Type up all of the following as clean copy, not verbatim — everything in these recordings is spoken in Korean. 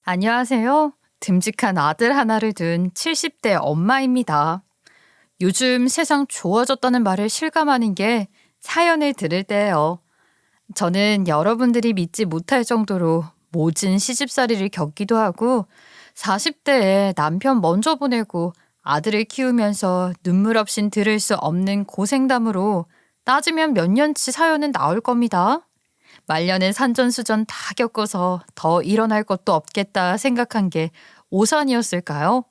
안녕하세요. 듬직한 아들 하나를 둔 70대 엄마입니다. 요즘 세상 좋아졌다는 말을 실감하는 게 사연을 들을 때예요. 저는 여러분들이 믿지 못할 정도로 모진 시집살이를 겪기도 하고 40대에 남편 먼저 보내고 아들을 키우면서 눈물 없인 들을 수 없는 고생담으로 따지면 몇 년치 사연은 나올 겁니다. 말년은 산전수전 다 겪어서 더 일어날 것도 없겠다 생각한 게 오산이었을까요?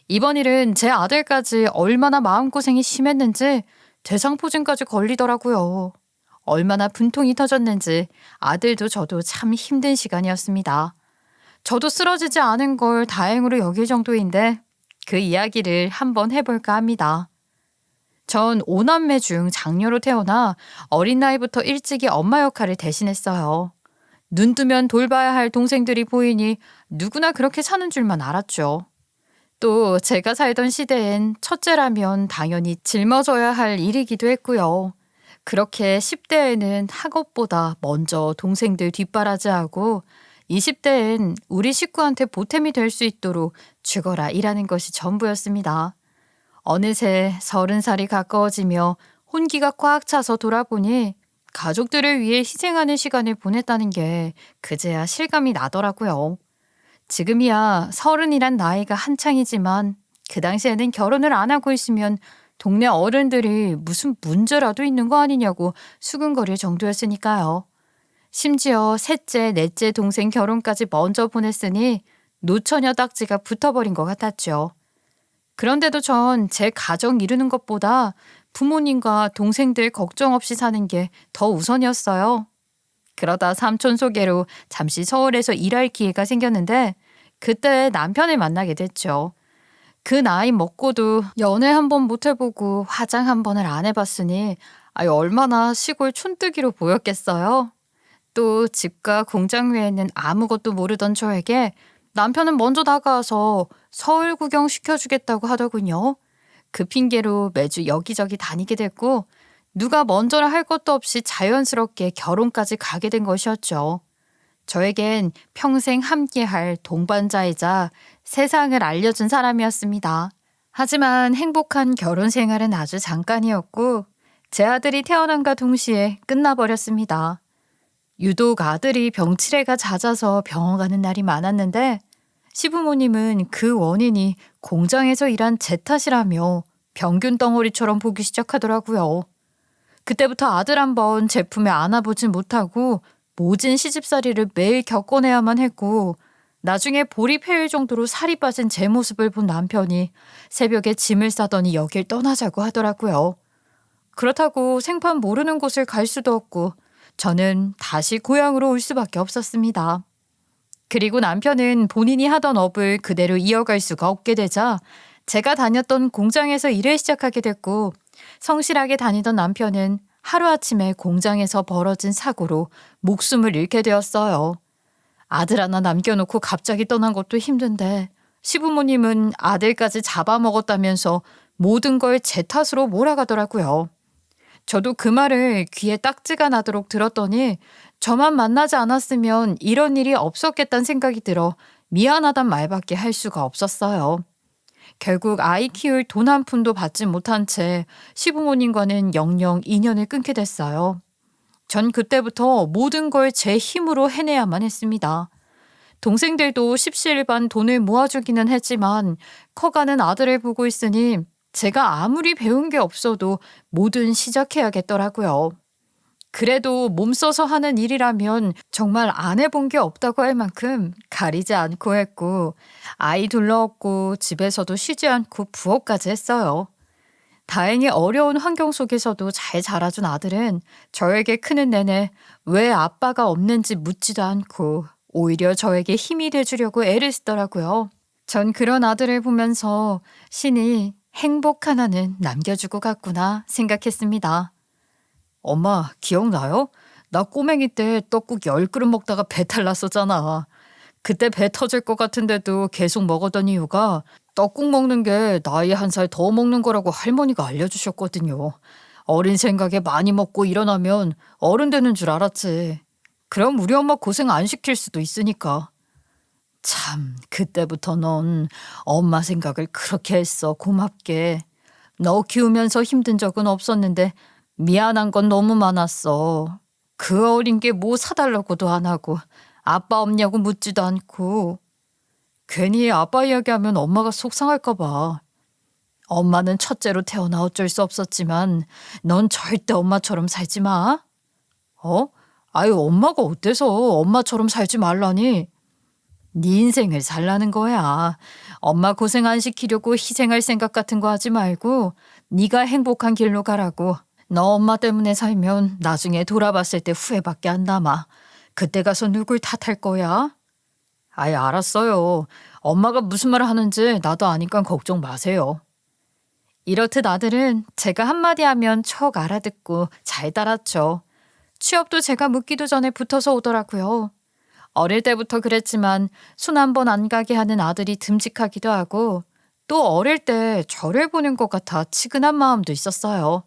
이번 일은 제 아들까지 얼마나 마음고생이 심했는지 대상포진까지 걸리더라고요. 얼마나 분통이 터졌는지 아들도 저도 참 힘든 시간이었습니다. 저도 쓰러지지 않은 걸 다행으로 여길 정도인데 그 이야기를 한번 해볼까 합니다. 전 5남매 중 장녀로 태어나 어린 나이부터 일찍이 엄마 역할을 대신했어요. 눈 뜨면 돌봐야 할 동생들이 보이니 누구나 그렇게 사는 줄만 알았죠. 또 제가 살던 시대엔 첫째라면 당연히 짊어져야 할 일이기도 했고요. 그렇게 10대에는 학업보다 먼저 동생들 뒷바라지하고 20대엔 우리 식구한테 보탬이 될 수 있도록 죽어라 일하는 것이 전부였습니다. 어느새 30살이 가까워지며 혼기가 꽉 차서 돌아보니 가족들을 위해 희생하는 시간을 보냈다는 게 그제야 실감이 나더라고요. 지금이야 30이란 나이가 한창이지만 그 당시에는 결혼을 안 하고 있으면 동네 어른들이 무슨 문제라도 있는 거 아니냐고 수근거릴 정도였으니까요. 심지어 셋째, 넷째 동생 결혼까지 먼저 보냈으니 노처녀 딱지가 붙어버린 것 같았죠. 그런데도 전 제 가정 이루는 것보다 부모님과 동생들 걱정 없이 사는 게 더 우선이었어요. 그러다 삼촌 소개로 잠시 서울에서 일할 기회가 생겼는데 그때 남편을 만나게 됐죠. 그 나이 먹고도 연애 한 번 못 해보고 화장 한 번을 안 해봤으니 얼마나 시골 촌뜨기로 보였겠어요. 또 집과 공장 외에는 아무것도 모르던 저에게 남편은 먼저 다가와서 서울 구경 시켜주겠다고 하더군요. 그 핑계로 매주 여기저기 다니게 됐고 누가 먼저라 할 것도 없이 자연스럽게 결혼까지 가게 된 것이었죠. 저에겐 평생 함께할 동반자이자 세상을 알려준 사람이었습니다. 하지만 행복한 결혼 생활은 아주 잠깐이었고 제 아들이 태어남과 동시에 끝나버렸습니다. 유독 아들이 병치레가 잦아서 병원 가는 날이 많았는데 시부모님은 그 원인이 공장에서 일한 제 탓이라며 병균 덩어리처럼 보기 시작하더라고요. 그때부터 아들 한번 제품에 안아보진 못하고 모진 시집살이를 매일 겪어내야만 했고 나중에 볼이 패일 정도로 살이 빠진 제 모습을 본 남편이 새벽에 짐을 싸더니 여길 떠나자고 하더라고요. 그렇다고 생판 모르는 곳을 갈 수도 없고 저는 다시 고향으로 올 수밖에 없었습니다. 그리고 남편은 본인이 하던 업을 그대로 이어갈 수가 없게 되자 제가 다녔던 공장에서 일을 시작하게 됐고 성실하게 다니던 남편은 하루아침에 공장에서 벌어진 사고로 목숨을 잃게 되었어요. 아들 하나 남겨놓고 갑자기 떠난 것도 힘든데 시부모님은 아들까지 잡아먹었다면서 모든 걸 제 탓으로 몰아가더라고요. 저도 그 말을 귀에 딱지가 나도록 들었더니 저만 만나지 않았으면 이런 일이 없었겠다는 생각이 들어 미안하단 말밖에 할 수가 없었어요. 결국 아이 키울 돈 한 푼도 받지 못한 채 시부모님과는 영영 인연을 끊게 됐어요. 전 그때부터 모든 걸 제 힘으로 해내야만 했습니다. 동생들도 십시일반 돈을 모아주기는 했지만 커가는 아들을 보고 있으니 제가 아무리 배운 게 없어도 뭐든 시작해야겠더라고요. 그래도 몸 써서 하는 일이라면 정말 안 해본 게 없다고 할 만큼 가리지 않고 했고 아이 둘러엎고 집에서도 쉬지 않고 부업까지 했어요. 다행히 어려운 환경 속에서도 잘 자라준 아들은 저에게 크는 내내 왜 아빠가 없는지 묻지도 않고 오히려 저에게 힘이 돼주려고 애를 쓰더라고요. 전 그런 아들을 보면서 신이 행복 하나는 남겨주고 갔구나 생각했습니다. 엄마 기억나요? 나 꼬맹이 때 떡국 10그릇 먹다가 배탈 났었잖아. 그때 배 터질 것 같은데도 계속 먹었던 이유가 떡국 먹는 게 나이 1살 더 먹는 거라고 할머니가 알려주셨거든요. 어린 생각에 많이 먹고 일어나면 어른 되는 줄 알았지. 그럼 우리 엄마 고생 안 시킬 수도 있으니까. 참, 그때부터 넌 엄마 생각을 그렇게 했어. 고맙게. 너 키우면서 힘든 적은 없었는데 미안한 건 너무 많았어. 그 어린 게 뭐 사달라고도 안 하고 아빠 없냐고 묻지도 않고. 괜히 아빠 이야기하면 엄마가 속상할까 봐. 엄마는 첫째로 태어나 어쩔 수 없었지만 넌 절대 엄마처럼 살지 마. 어? 아유, 엄마가 어때서 엄마처럼 살지 말라니? 네 인생을 살라는 거야. 엄마 고생 안 시키려고 희생할 생각 같은 거 하지 말고 네가 행복한 길로 가라고. 너 엄마 때문에 살면 나중에 돌아봤을 때 후회밖에 안 남아. 그때 가서 누굴 탓할 거야? 아예 알았어요. 엄마가 무슨 말을 하는지 나도 아니까 걱정 마세요. 이렇듯 아들은 제가 한마디 하면 척 알아듣고 잘 따랐죠. 취업도 제가 묻기도 전에 붙어서 오더라고요. 어릴 때부터 그랬지만 손 한 번 안 가게 하는 아들이 듬직하기도 하고 또 어릴 때 저를 보는 것 같아 치근한 마음도 있었어요.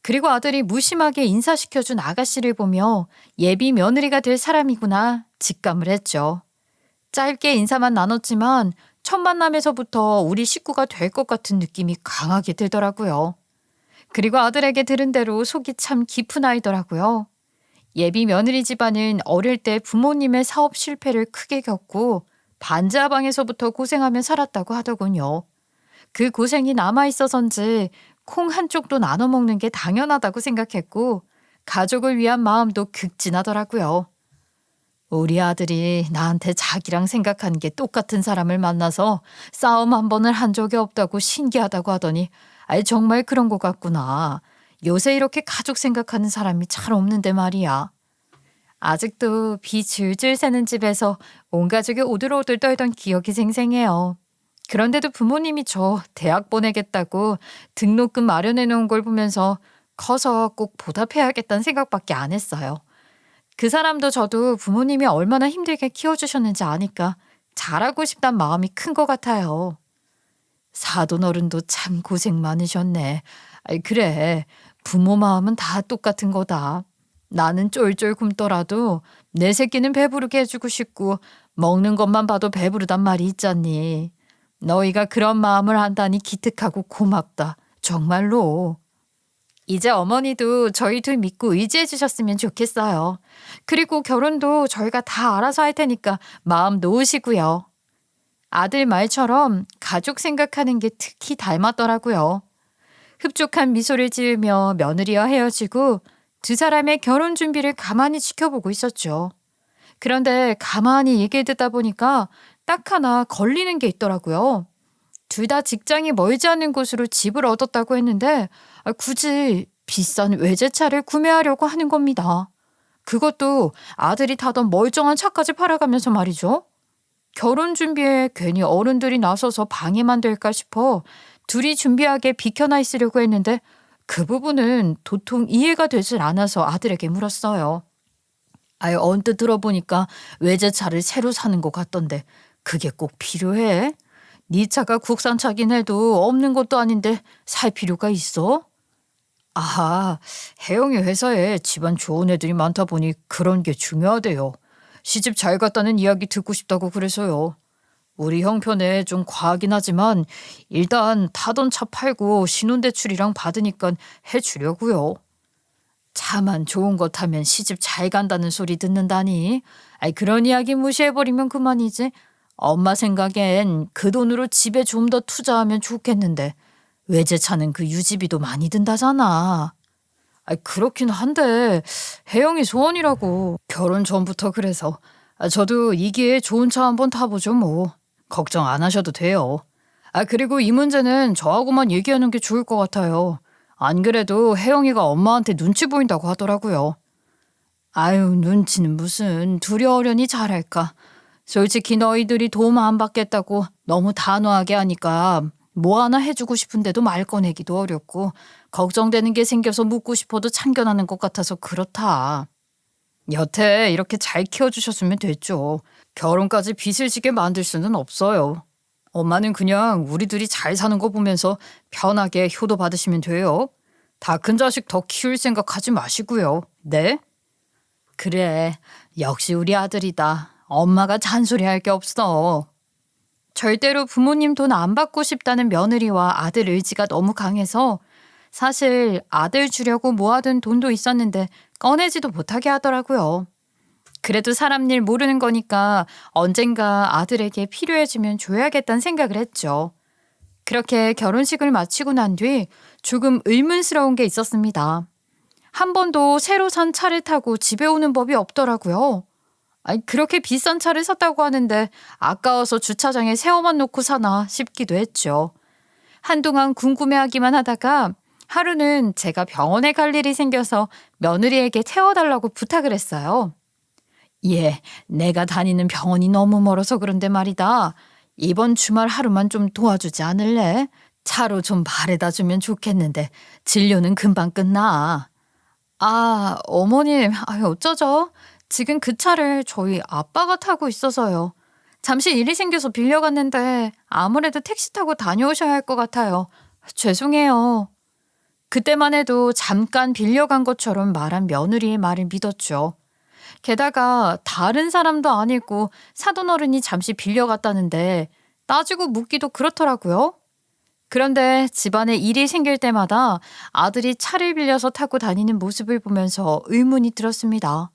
그리고 아들이 무심하게 인사시켜준 아가씨를 보며 예비 며느리가 될 사람이구나 직감을 했죠. 짧게 인사만 나눴지만 첫 만남에서부터 우리 식구가 될 것 같은 느낌이 강하게 들더라고요. 그리고 아들에게 들은 대로 속이 참 깊은 아이더라고요. 예비 며느리 집안은 어릴 때 부모님의 사업 실패를 크게 겪고 반지하방에서부터 고생하며 살았다고 하더군요. 그 고생이 남아있어서인지 콩 한쪽도 나눠 먹는 게 당연하다고 생각했고 가족을 위한 마음도 극진하더라고요. 우리 아들이 나한테 자기랑 생각하는 게 똑같은 사람을 만나서 싸움 한 번을 한 적이 없다고 신기하다고 하더니 아이 정말 그런 것 같구나. 요새 이렇게 가족 생각하는 사람이 잘 없는데 말이야. 아직도 비 줄줄 새는 집에서 온 가족이 오들오들 떨던 기억이 생생해요. 그런데도 부모님이 저 대학 보내겠다고 등록금 마련해 놓은 걸 보면서 커서 꼭 보답해야겠다는 생각밖에 안 했어요. 그 사람도 저도 부모님이 얼마나 힘들게 키워주셨는지 아니까 잘하고 싶단 마음이 큰 것 같아요. 사돈 어른도 참 고생 많으셨네. 아이, 그래. 부모 마음은 다 똑같은 거다. 나는 쫄쫄 굶더라도 내 새끼는 배부르게 해주고 싶고 먹는 것만 봐도 배부르단 말이 있잖니. 너희가 그런 마음을 한다니 기특하고 고맙다. 정말로. 이제 어머니도 저희 둘 믿고 의지해 주셨으면 좋겠어요. 그리고 결혼도 저희가 다 알아서 할 테니까 마음 놓으시고요. 아들 말처럼 가족 생각하는 게 특히 닮았더라고요. 흡족한 미소를 지으며 며느리와 헤어지고 두 사람의 결혼 준비를 가만히 지켜보고 있었죠. 그런데 가만히 얘기해 듣다 보니까 딱 하나 걸리는 게 있더라고요. 둘 다 직장이 멀지 않은 곳으로 집을 얻었다고 했는데 굳이 비싼 외제차를 구매하려고 하는 겁니다. 그것도 아들이 타던 멀쩡한 차까지 팔아가면서 말이죠. 결혼 준비에 괜히 어른들이 나서서 방해만 될까 싶어 둘이 준비하게 비켜나 있으려고 했는데 그 부분은 도통 이해가 되질 않아서 아들에게 물었어요. 아유, 언뜻 들어보니까 외제차를 새로 사는 것 같던데 그게 꼭 필요해? 네 차가 국산차긴 해도 없는 것도 아닌데 살 필요가 있어? 아, 혜영이 회사에 집안 좋은 애들이 많다 보니 그런 게 중요하대요. 시집 잘 갔다는 이야기 듣고 싶다고 그래서요. 우리 형편에 좀 과하긴 하지만 일단 타던 차 팔고 신혼대출이랑 받으니까 해주려고요. 차만 좋은 거 타면 시집 잘 간다는 소리 듣는다니. 아이, 그런 이야기 무시해버리면 그만이지. 엄마 생각엔 그 돈으로 집에 좀 더 투자하면 좋겠는데 외제차는 그 유지비도 많이 든다잖아. 아이, 그렇긴 한데 혜영이 소원이라고. 결혼 전부터 그래서. 저도 이 기회에 좋은 차 한번 타보죠 뭐. 걱정 안 하셔도 돼요. 그리고 이 문제는 저하고만 얘기하는 게 좋을 것 같아요. 안 그래도 혜영이가 엄마한테 눈치 보인다고 하더라고요. 아유, 눈치는 무슨. 둘이 어련히 잘할까. 솔직히 너희들이 도움 안 받겠다고 너무 단호하게 하니까 뭐 하나 해주고 싶은데도 말 꺼내기도 어렵고 걱정되는 게 생겨서 묻고 싶어도 참견하는 것 같아서 그렇다. 여태 이렇게 잘 키워주셨으면 됐죠. 결혼까지 빚을 지게 만들 수는 없어요. 엄마는 그냥 우리 둘이 잘 사는 거 보면서 편하게 효도 받으시면 돼요. 다 큰 자식 더 키울 생각 하지 마시고요. 네? 그래, 역시 우리 아들이다. 엄마가 잔소리할 게 없어. 절대로 부모님 돈 안 받고 싶다는 며느리와 아들 의지가 너무 강해서 사실 아들 주려고 모아둔 돈도 있었는데 꺼내지도 못하게 하더라고요. 그래도 사람 일 모르는 거니까 언젠가 아들에게 필요해지면 줘야겠다는 생각을 했죠. 그렇게 결혼식을 마치고 난 뒤 조금 의문스러운 게 있었습니다. 한 번도 새로 산 차를 타고 집에 오는 법이 없더라고요. 아니, 그렇게 비싼 차를 샀다고 하는데 아까워서 주차장에 세워만 놓고 사나 싶기도 했죠. 한동안 궁금해하기만 하다가 하루는 제가 병원에 갈 일이 생겨서 며느리에게 태워달라고 부탁을 했어요. 예, 내가 다니는 병원이 너무 멀어서 그런데 말이다. 이번 주말 하루만 좀 도와주지 않을래? 차로 좀 바래다 주면 좋겠는데 진료는 금방 끝나. 아, 어머님, 어쩌죠? 지금 그 차를 저희 아빠가 타고 있어서요. 잠시 일이 생겨서 빌려갔는데 아무래도 택시 타고 다녀오셔야 할 것 같아요. 죄송해요. 그때만 해도 잠깐 빌려간 것처럼 말한 며느리의 말을 믿었죠. 게다가 다른 사람도 아니고 사돈어른이 잠시 빌려갔다는데 따지고 묻기도 그렇더라고요. 그런데 집안에 일이 생길 때마다 아들이 차를 빌려서 타고 다니는 모습을 보면서 의문이 들었습니다.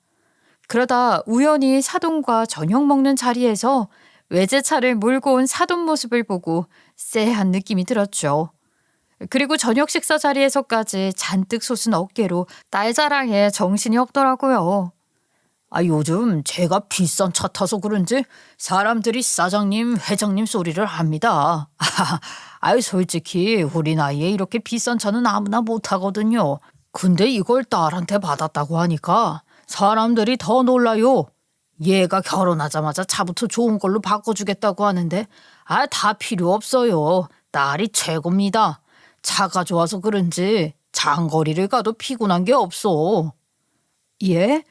그러다 우연히 사돈과 저녁 먹는 자리에서 외제차를 몰고 온 사돈 모습을 보고 쎄한 느낌이 들었죠. 그리고 저녁 식사 자리에서까지 잔뜩 솟은 어깨로 딸 자랑에 정신이 없더라고요. 요즘 제가 비싼 차 타서 그런지 사람들이 사장님, 회장님 소리를 합니다. 솔직히 우리 나이에 이렇게 비싼 차는 아무나 못 타거든요. 근데 이걸 딸한테 받았다고 하니까 사람들이 더 놀라요. 얘가 결혼하자마자 차부터 좋은 걸로 바꿔주겠다고 하는데 다 필요 없어요. 딸이 최고입니다. 차가 좋아서 그런지 장거리를 가도 피곤한 게 없어. 예?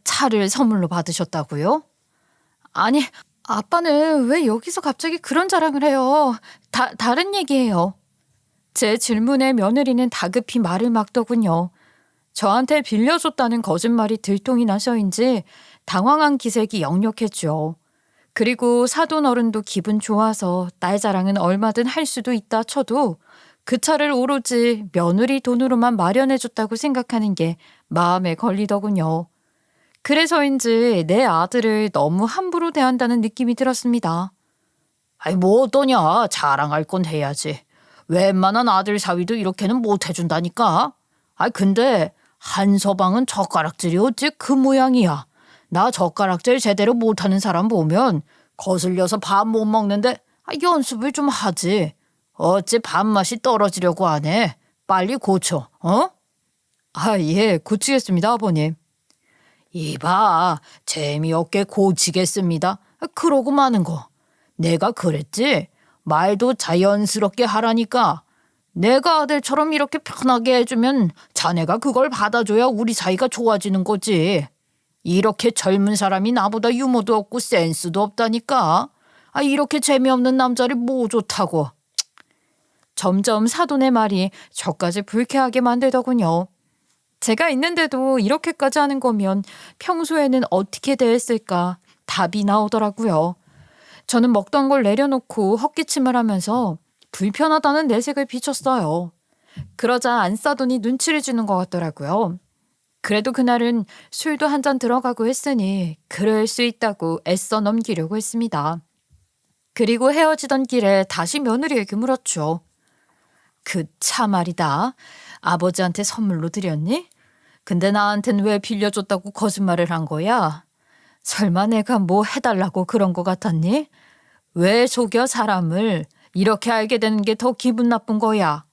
차를 선물로 받으셨다고요? 아니, 아빠는 왜 여기서 갑자기 그런 자랑을 해요? 다른 얘기예요. 제 질문에 며느리는 다급히 말을 막더군요. 저한테 빌려줬다는 거짓말이 들통이 나서인지 당황한 기색이 역력했죠. 그리고 사돈 어른도 기분 좋아서 딸 자랑은 얼마든 할 수도 있다 쳐도 그 차를 오로지 며느리 돈으로만 마련해줬다고 생각하는 게 마음에 걸리더군요. 그래서인지 내 아들을 너무 함부로 대한다는 느낌이 들었습니다. 뭐 어떠냐. 자랑할 건 해야지. 웬만한 아들 사위도 이렇게는 못 해준다니까. 근데 한서방은 젓가락질이 어찌 그 모양이야. 나 젓가락질 제대로 못하는 사람 보면 거슬려서 밥 못 먹는데 연습을 좀 하지. 어찌 밥맛이 떨어지려고 하네. 빨리 고쳐, 어? 예, 고치겠습니다, 아버님. 이봐, 재미없게 고치겠습니다. 그러고 마는 거. 내가 그랬지? 말도 자연스럽게 하라니까. 내가 아들처럼 이렇게 편하게 해주면 자네가 그걸 받아줘야 우리 사이가 좋아지는 거지. 이렇게 젊은 사람이 나보다 유머도 없고 센스도 없다니까. 이렇게 재미없는 남자를 뭐 좋다고. 점점 사돈의 말이 저까지 불쾌하게 만들더군요. 제가 있는데도 이렇게까지 하는 거면 평소에는 어떻게 대했을까 답이 나오더라고요. 저는 먹던 걸 내려놓고 헛기침을 하면서 불편하다는 내색을 비췄어요. 그러자 안싸돈이 눈치를 주는 것 같더라고요. 그래도 그날은 술도 한 잔 들어가고 했으니 그럴 수 있다고 애써 넘기려고 했습니다. 그리고 헤어지던 길에 다시 며느리에게 물었죠. 그 차 말이다. 아버지한테 선물로 드렸니? 근데 나한텐 왜 빌려줬다고 거짓말을 한 거야? 설마 내가 뭐 해달라고 그런 거 같았니? 왜 속여 사람을? 이렇게 알게 되는 게 더 기분 나쁜 거야.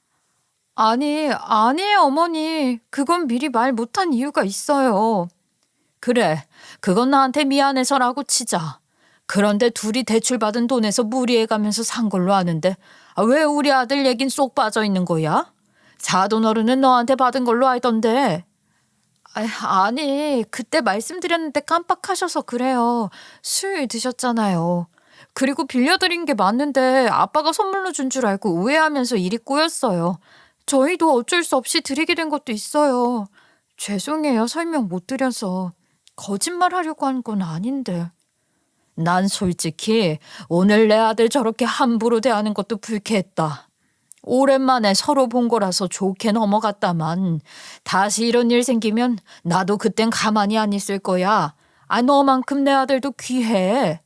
아니에요, 어머니. 그건 미리 말 못한 이유가 있어요. 그래, 그건 나한테 미안해서라고 치자. 그런데 둘이 대출받은 돈에서 무리해가면서 산 걸로 아는데 왜 우리 아들 얘긴 쏙 빠져 있는 거야? 사돈 어른은 너한테 받은 걸로 알던데. 아니, 그때 말씀드렸는데 깜빡하셔서 그래요. 술 드셨잖아요. 그리고 빌려드린 게 맞는데 아빠가 선물로 준 줄 알고 오해하면서 일이 꼬였어요. 저희도 어쩔 수 없이 드리게 된 것도 있어요. 죄송해요. 설명 못 드려서. 거짓말 하려고 한 건 아닌데. 난 솔직히 오늘 내 아들 저렇게 함부로 대하는 것도 불쾌했다. 오랜만에 서로 본 거라서 좋게 넘어갔다만 다시 이런 일 생기면 나도 그땐 가만히 안 있을 거야. 너만큼 내 아들도 귀해.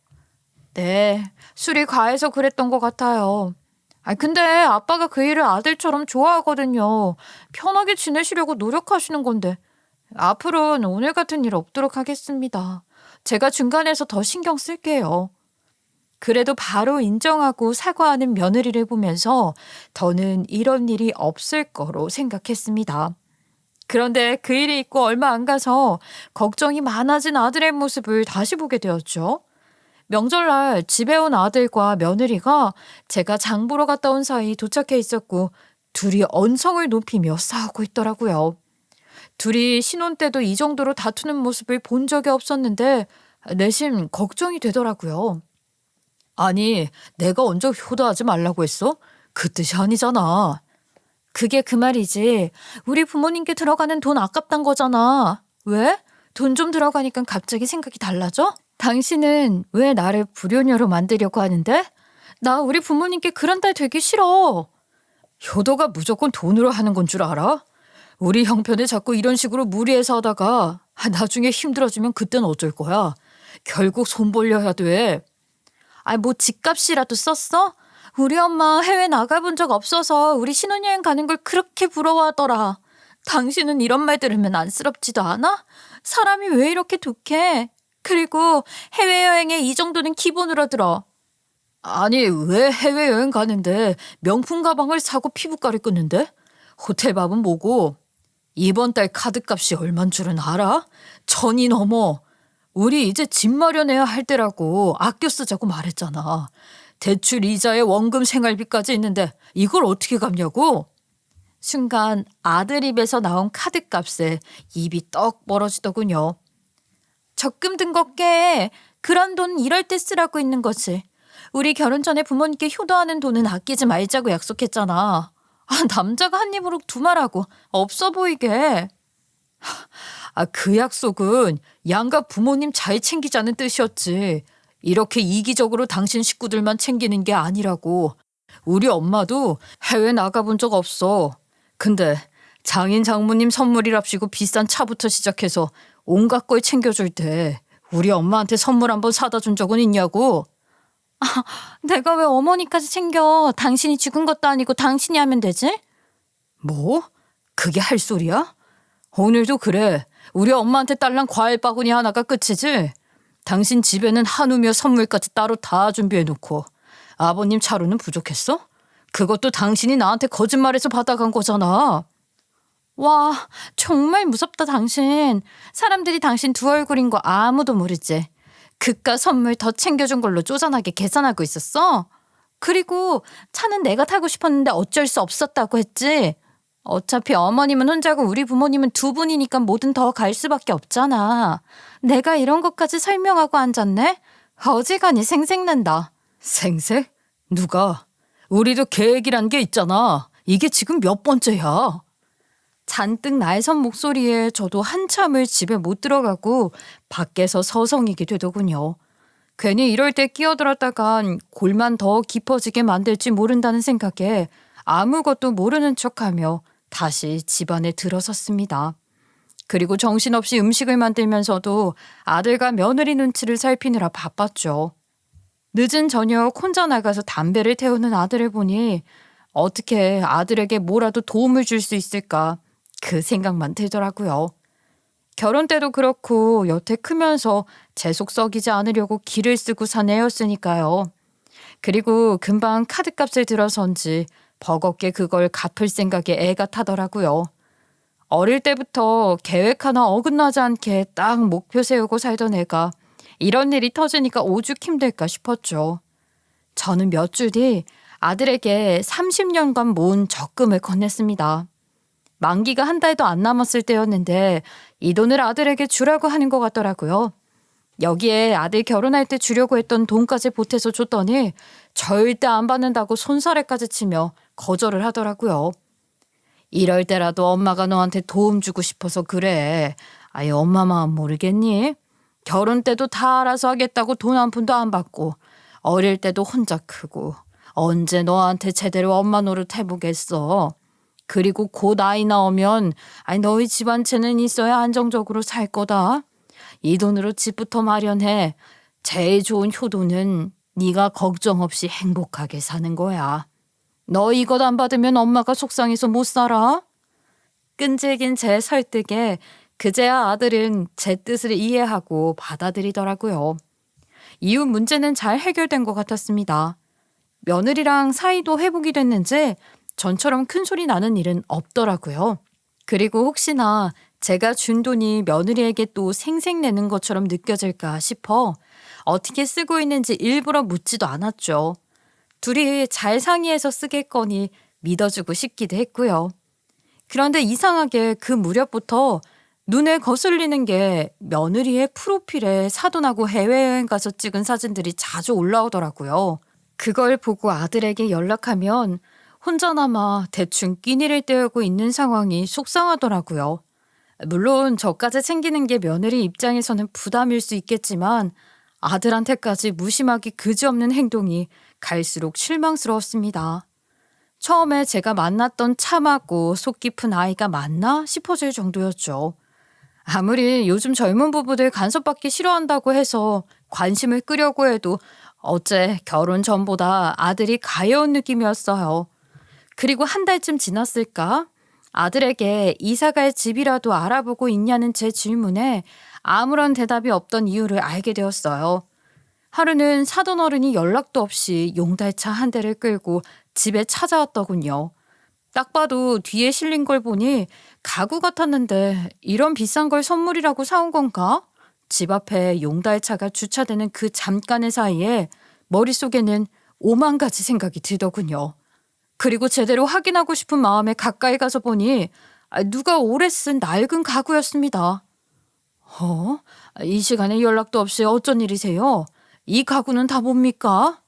네, 술이 과해서 그랬던 것 같아요. 근데 아빠가 그 일을 아들처럼 좋아하거든요. 편하게 지내시려고 노력하시는 건데. 앞으로는 오늘 같은 일 없도록 하겠습니다. 제가 중간에서 더 신경 쓸게요. 그래도 바로 인정하고 사과하는 며느리를 보면서 더는 이런 일이 없을 거로 생각했습니다. 그런데 그 일이 있고 얼마 안 가서 걱정이 많아진 아들의 모습을 다시 보게 되었죠. 명절날 집에 온 아들과 며느리가 제가 장 보러 갔다 온 사이 도착해 있었고 둘이 언성을 높이며 싸우고 있더라고요. 둘이 신혼 때도 이 정도로 다투는 모습을 본 적이 없었는데 내심 걱정이 되더라고요. 아니, 내가 언제 효도하지 말라고 했어? 그 뜻이 아니잖아. 그게 그 말이지. 우리 부모님께 들어가는 돈 아깝단 거잖아. 왜? 돈 좀 들어가니까 갑자기 생각이 달라져? 당신은 왜 나를 불효녀로 만들려고 하는데? 나 우리 부모님께 그런 딸 되기 싫어. 효도가 무조건 돈으로 하는 건 줄 알아? 우리 형편에 자꾸 이런 식으로 무리해서 하다가 나중에 힘들어지면 그땐 어쩔 거야. 결국 손 벌려야 돼. 뭐 집값이라도 썼어? 우리 엄마 해외 나가본 적 없어서 우리 신혼여행 가는 걸 그렇게 부러워하더라. 당신은 이런 말 들으면 안쓰럽지도 않아? 사람이 왜 이렇게 독해? 그리고 해외여행에 이 정도는 기본으로 들어. 아니, 왜 해외여행 가는데 명품 가방을 사고 피부과를 끊는데? 호텔밥은 뭐고? 이번 달 카드값이 얼만 줄은 알아? 1,000이 넘어. 우리 이제 집 마련해야 할 때라고 아껴 쓰자고 말했잖아. 대출 이자에 원금 생활비까지 있는데 이걸 어떻게 갚냐고? 순간 아들 입에서 나온 카드값에 입이 떡 벌어지더군요. 적금 든 거 깨. 그런 돈 이럴 때 쓰라고 있는 거지. 우리 결혼 전에 부모님께 효도하는 돈은 아끼지 말자고 약속했잖아. 남자가 한 입으로 두 말하고 없어 보이게. 그 약속은 양가 부모님 잘 챙기자는 뜻이었지. 이렇게 이기적으로 당신 식구들만 챙기는 게 아니라고. 우리 엄마도 해외 나가본 적 없어. 근데 장인 장모님 선물이랍시고 비싼 차부터 시작해서 온갖 걸 챙겨줄 때 우리 엄마한테 선물 한번 사다 준 적은 있냐고. 내가 왜 어머니까지 챙겨. 당신이 죽은 것도 아니고 당신이 하면 되지? 뭐? 그게 할 소리야? 오늘도 그래. 우리 엄마한테 딸랑 과일 바구니 하나가 끝이지? 당신 집에는 한우며 선물까지 따로 다 준비해놓고 아버님 차로는 부족했어? 그것도 당신이 나한테 거짓말해서 받아간 거잖아. 와, 정말 무섭다 당신. 사람들이 당신 두 얼굴인 거 아무도 모르지. 그깟 선물 더 챙겨준 걸로 쪼잔하게 계산하고 있었어? 그리고 차는 내가 타고 싶었는데 어쩔 수 없었다고 했지. 어차피 어머님은 혼자고 우리 부모님은 두 분이니까 뭐든 더 갈 수밖에 없잖아. 내가 이런 것까지 설명하고 앉았네? 어지간히 생색낸다. 생색? 누가? 우리도 계획이란 게 있잖아. 이게 지금 몇 번째야? 잔뜩 날선 목소리에 저도 한참을 집에 못 들어가고 밖에서 서성이게 되더군요. 괜히 이럴 때 끼어들었다간 골만 더 깊어지게 만들지 모른다는 생각에 아무것도 모르는 척하며 다시 집안에 들어섰습니다. 그리고 정신없이 음식을 만들면서도 아들과 며느리 눈치를 살피느라 바빴죠. 늦은 저녁 혼자 나가서 담배를 태우는 아들을 보니 어떻게 아들에게 뭐라도 도움을 줄 수 있을까 그 생각만 들더라고요. 결혼 때도 그렇고 여태 크면서 재속 썩이지 않으려고 기를 쓰고 산 애였으니까요. 그리고 금방 카드값을 들어선지 버겁게 그걸 갚을 생각에 애가 타더라고요. 어릴 때부터 계획 하나 어긋나지 않게 딱 목표 세우고 살던 애가 이런 일이 터지니까 오죽 힘들까 싶었죠. 저는 몇 주 뒤 아들에게 30년간 모은 적금을 건넸습니다. 만기가 한 달도 안 남았을 때였는데 이 돈을 아들에게 주라고 하는 것 같더라고요. 여기에 아들 결혼할 때 주려고 했던 돈까지 보태서 줬더니 절대 안 받는다고 손사래까지 치며 거절을 하더라고요. 이럴 때라도 엄마가 너한테 도움 주고 싶어서 그래. 아예 엄마 마음 모르겠니? 결혼 때도 다 알아서 하겠다고 돈 한 푼도 안 받고 어릴 때도 혼자 크고 언제 너한테 제대로 엄마 노릇 해보겠어. 그리고 곧 아이 나오면 너희 집안채는 있어야 안정적으로 살 거다. 이 돈으로 집부터 마련해. 제일 좋은 효도는 네가 걱정 없이 행복하게 사는 거야. 너 이것 안 받으면 엄마가 속상해서 못 살아. 끈질긴 제 설득에 그제야 아들은 제 뜻을 이해하고 받아들이더라고요. 이후 문제는 잘 해결된 것 같았습니다. 며느리랑 사이도 회복이 됐는지 전처럼 큰 소리 나는 일은 없더라고요. 그리고 혹시나 제가 준 돈이 며느리에게 또 생색내는 것처럼 느껴질까 싶어 어떻게 쓰고 있는지 일부러 묻지도 않았죠. 둘이 잘 상의해서 쓰겠거니 믿어주고 싶기도 했고요. 그런데 이상하게 그 무렵부터 눈에 거슬리는 게 며느리의 프로필에 사돈하고 해외여행 가서 찍은 사진들이 자주 올라오더라고요. 그걸 보고 아들에게 연락하면 혼자나마 대충 끼니를 때우고 있는 상황이 속상하더라고요. 물론 저까지 챙기는 게 며느리 입장에서는 부담일 수 있겠지만 아들한테까지 무심하기 그지없는 행동이 갈수록 실망스러웠습니다. 처음에 제가 만났던 참하고 속 깊은 아이가 맞나 싶어질 정도였죠. 아무리 요즘 젊은 부부들 간섭받기 싫어한다고 해서 관심을 끄려고 해도 어째 결혼 전보다 아들이 가여운 느낌이었어요. 그리고 한 달쯤 지났을까? 아들에게 이사갈 집이라도 알아보고 있냐는 제 질문에 아무런 대답이 없던 이유를 알게 되었어요. 하루는 사돈 어른이 연락도 없이 용달차 한 대를 끌고 집에 찾아왔더군요. 딱 봐도 뒤에 실린 걸 보니 가구 같았는데 이런 비싼 걸 선물이라고 사온 건가? 집 앞에 용달차가 주차되는 그 잠깐의 사이에 머릿속에는 오만 가지 생각이 들더군요. 그리고 제대로 확인하고 싶은 마음에 가까이 가서 보니 누가 오래 쓴 낡은 가구였습니다. 이 시간에 연락도 없이 어쩐 일이세요? 이 가구는 다 뭡니까?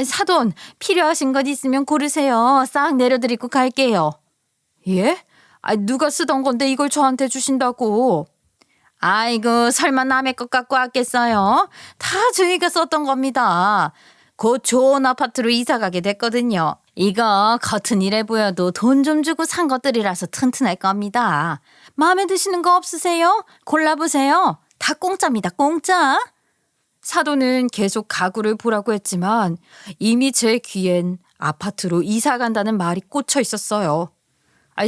사돈, 필요하신 것 있으면 고르세요. 싹 내려드리고 갈게요. 예? 누가 쓰던 건데 이걸 저한테 주신다고? 아이고, 설마 남의 것 갖고 왔겠어요? 다 저희가 썼던 겁니다. 곧 좋은 아파트로 이사 가게 됐거든요. 이거 겉은 이래 보여도 돈 좀 주고 산 것들이라서 튼튼할 겁니다. 마음에 드시는 거 없으세요? 골라보세요. 다 공짜입니다, 공짜. 사돈은 계속 가구를 보라고 했지만 이미 제 귀엔 아파트로 이사 간다는 말이 꽂혀 있었어요.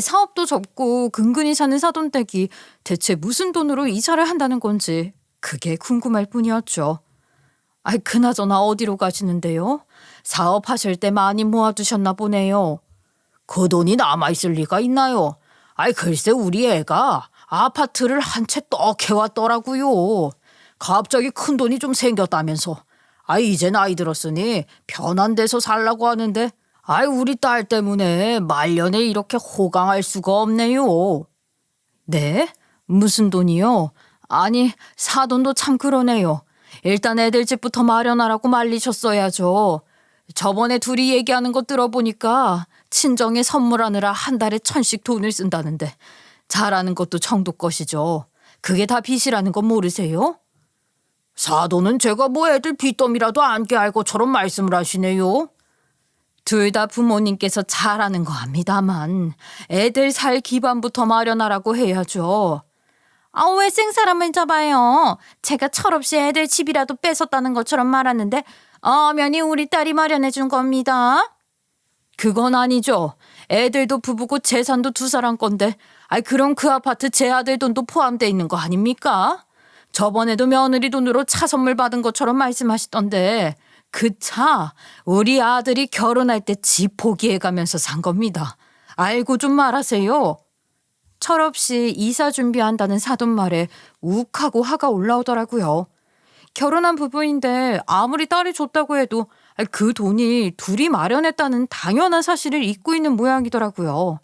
사업도 접고 근근히 사는 사돈 댁이 대체 무슨 돈으로 이사를 한다는 건지 그게 궁금할 뿐이었죠. 그나저나 어디로 가시는데요? 사업하실 때 많이 모아두셨나 보네요. 그 돈이 남아있을 리가 있나요? 글쎄 우리 애가 아파트를 한 채 떡 해왔더라고요. 갑자기 큰 돈이 좀 생겼다면서. 이제 나이 들었으니 편한 데서 살라고 하는데 우리 딸 때문에 말년에 이렇게 호강할 수가 없네요. 네? 무슨 돈이요? 사돈도 참 그러네요. 일단 애들 집부터 마련하라고 말리셨어야죠. 저번에 둘이 얘기하는 거 들어보니까 친정에 선물하느라 한 달에 1,000씩 돈을 쓴다는데 잘하는 것도 정도 것이죠. 그게 다 빚이라는 건 모르세요? 사돈은 제가 뭐 애들 빚더미라도 안게 알 것처럼 말씀을 하시네요. 둘 다 부모님께서 잘하는 거 압니다만 애들 살 기반부터 마련하라고 해야죠. 왜 생사람을 잡아요? 제가 철없이 애들 집이라도 뺏었다는 것처럼 말하는데 엄연히 우리 딸이 마련해 준 겁니다. 그건 아니죠. 애들도 부부고 재산도 두 사람 건데 그럼 그 아파트 제 아들 돈도 포함돼 있는 거 아닙니까? 저번에도 며느리 돈으로 차 선물 받은 것처럼 말씀하시던데 그 차 우리 아들이 결혼할 때 집 포기해가면서 산 겁니다. 알고 좀 말하세요. 철없이 이사 준비한다는 사돈 말에 욱하고 화가 올라오더라고요. 결혼한 부부인데 아무리 딸이 줬다고 해도 그 돈이 둘이 마련했다는 당연한 사실을 잊고 있는 모양이더라고요.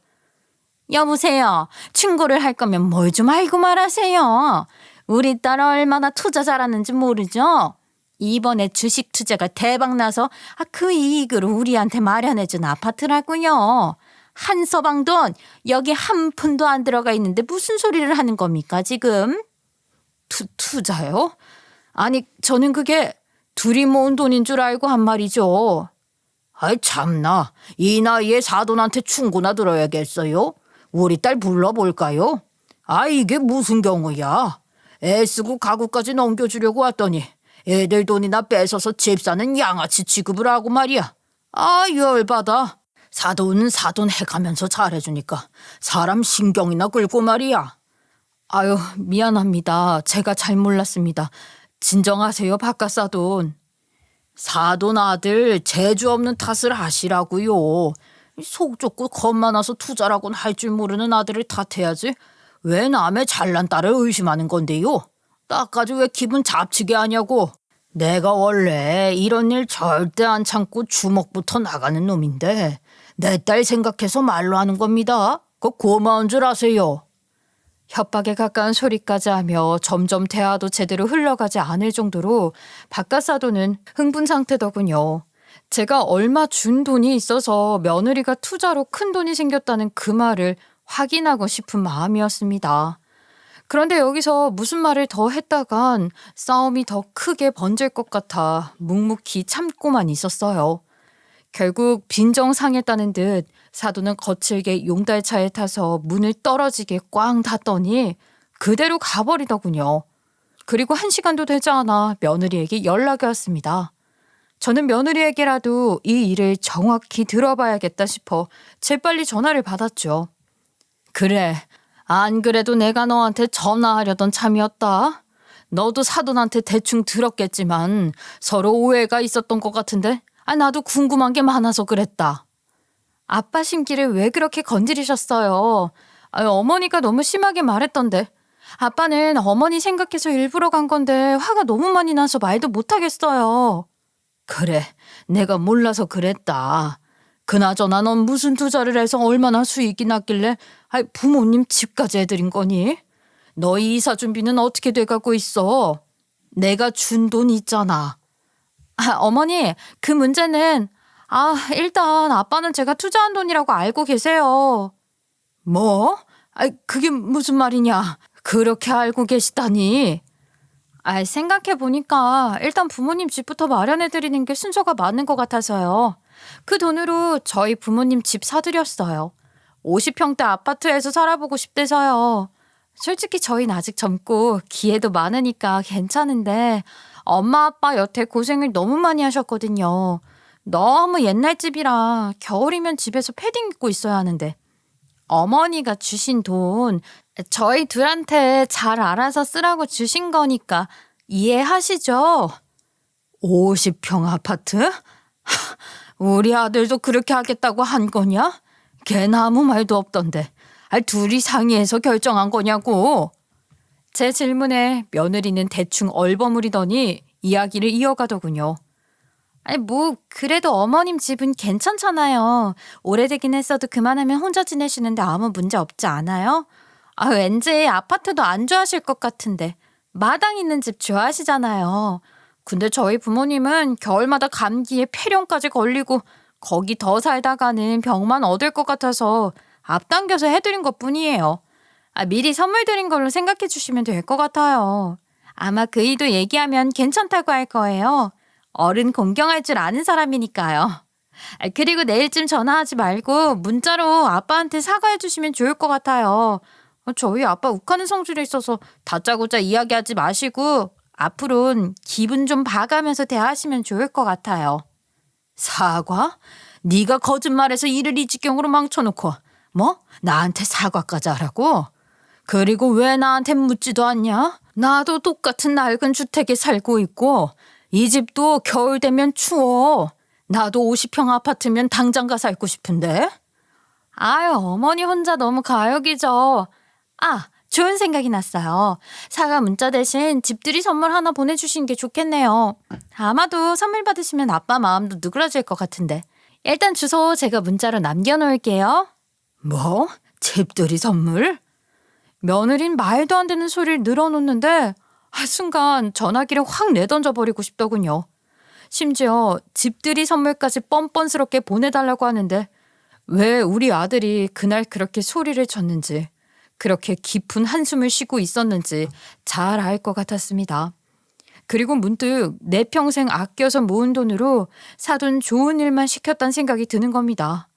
여보세요. 충고를 할 거면 뭘 좀 알고 말하세요. 우리 딸 얼마나 투자 잘하는지 모르죠? 이번에 주식 투자가 대박 나서 그 이익으로 우리한테 마련해준 아파트라고요. 한 서방 돈 여기 한 푼도 안 들어가 있는데 무슨 소리를 하는 겁니까 지금? 투자요? 아니, 저는 그게 둘이 모은 돈인 줄 알고 한 말이죠. 아이, 참나. 이 나이에 사돈한테 충고나 들어야겠어요? 우리 딸 불러볼까요? 아, 이게 무슨 경우야? 애쓰고 가구까지 넘겨주려고 왔더니 애들 돈이나 뺏어서 집 사는 양아치 취급을 하고 말이야. 아, 열받아. 사돈은 사돈 해가면서 잘해주니까 사람 신경이나 끌고 말이야. 아유, 미안합니다. 제가 잘 몰랐습니다. 진정하세요, 바깥사돈. 사돈 아들 재주 없는 탓을 하시라고요. 속 좁고 겁 많아서 투자라고는 할 줄 모르는 아들을 탓해야지. 왜 남의 잘난 딸을 의심하는 건데요? 나까지 왜 기분 잡치게 하냐고. 내가 원래 이런 일 절대 안 참고 주먹부터 나가는 놈인데 내 딸 생각해서 말로 하는 겁니다. 그거 고마운 줄 아세요. 협박에 가까운 소리까지 하며 점점 대화도 제대로 흘러가지 않을 정도로 바깥사돈은 흥분 상태더군요. 제가 얼마 준 돈이 있어서 며느리가 투자로 큰 돈이 생겼다는 그 말을 확인하고 싶은 마음이었습니다. 그런데 여기서 무슨 말을 더 했다간 싸움이 더 크게 번질 것 같아 묵묵히 참고만 있었어요. 결국 빈정상했다는 듯 사돈은 거칠게 용달차에 타서 문을 떨어지게 꽝 닫더니 그대로 가버리더군요. 그리고 1시간도 되지 않아 며느리에게 연락이 왔습니다. 저는 며느리에게라도 이 일을 정확히 들어봐야겠다 싶어 재빨리 전화를 받았죠. 그래, 안 그래도 내가 너한테 전화하려던 참이었다. 너도 사돈한테 대충 들었겠지만 서로 오해가 있었던 것 같은데 나도 궁금한 게 많아서 그랬다. 아빠 심기를 왜 그렇게 건드리셨어요? 어머니가 너무 심하게 말했던데. 아빠는 어머니 생각해서 일부러 간 건데 화가 너무 많이 나서 말도 못하겠어요. 그래, 내가 몰라서 그랬다. 그나저나 넌 무슨 투자를 해서 얼마나 수익이 났길래 부모님 집까지 해드린 거니? 너희 이사 준비는 어떻게 돼가고 있어? 내가 준 돈 있잖아. 어머니, 그 문제는 일단 아빠는 제가 투자한 돈이라고 알고 계세요. 뭐? 그게 무슨 말이냐? 그렇게 알고 계시다니? 생각해보니까 일단 부모님 집부터 마련해드리는 게 순서가 맞는 것 같아서요. 그 돈으로 저희 부모님 집 사드렸어요. 50평대 아파트에서 살아보고 싶대서요. 솔직히 저희는 아직 젊고 기회도 많으니까 괜찮은데 엄마 아빠 여태 고생을 너무 많이 하셨거든요. 너무 옛날 집이라 겨울이면 집에서 패딩 입고 있어야 하는데 어머니가 주신 돈 저희 둘한테 잘 알아서 쓰라고 주신 거니까 이해하시죠? 50평 아파트? 우리 아들도 그렇게 하겠다고 한 거냐? 걔는 아무 말도 없던데 둘이 상의해서 결정한 거냐고. 제 질문에 며느리는 대충 얼버무리더니 이야기를 이어가더군요. 그래도 어머님 집은 괜찮잖아요. 오래되긴 했어도 그만하면 혼자 지내시는데 아무 문제 없지 않아요? 왠지 아파트도 안 좋아하실 것 같은데 마당 있는 집 좋아하시잖아요. 근데 저희 부모님은 겨울마다 감기에 폐렴까지 걸리고 거기 더 살다가는 병만 얻을 것 같아서 앞당겨서 해드린 것뿐이에요. 미리 선물 드린 걸로 생각해 주시면 될 것 같아요. 아마 그이도 얘기하면 괜찮다고 할 거예요. 어른 공경할 줄 아는 사람이니까요. 그리고 내일쯤 전화하지 말고 문자로 아빠한테 사과해 주시면 좋을 것 같아요. 저희 아빠 욱하는 성질이 있어서 다짜고짜 이야기하지 마시고 앞으로는 기분 좀 봐가면서 대하시면 좋을 것 같아요. 사과? 네가 거짓말해서 일을 이 지경으로 망쳐놓고 나한테 사과까지 하라고? 그리고 왜 나한테 묻지도 않냐? 나도 똑같은 낡은 주택에 살고 있고 이 집도 겨울 되면 추워. 나도 50평 아파트면 당장 가 살고 싶은데. 어머니 혼자 너무 가욕이죠. 좋은 생각이 났어요. 사과 문자 대신 집들이 선물 하나 보내주신 게 좋겠네요. 아마도 선물 받으시면 아빠 마음도 누그러질 것 같은데. 일단 주소 제가 문자로 남겨놓을게요. 뭐? 집들이 선물? 며느린 말도 안 되는 소리를 늘어놓는데 순간 전화기를 확 내던져 버리고 싶더군요. 심지어 집들이 선물까지 뻔뻔스럽게 보내달라고 하는데 왜 우리 아들이 그날 그렇게 소리를 쳤는지 그렇게 깊은 한숨을 쉬고 있었는지 잘 알 것 같았습니다. 그리고 문득 내 평생 아껴서 모은 돈으로 사돈 좋은 일만 시켰다는 생각이 드는 겁니다.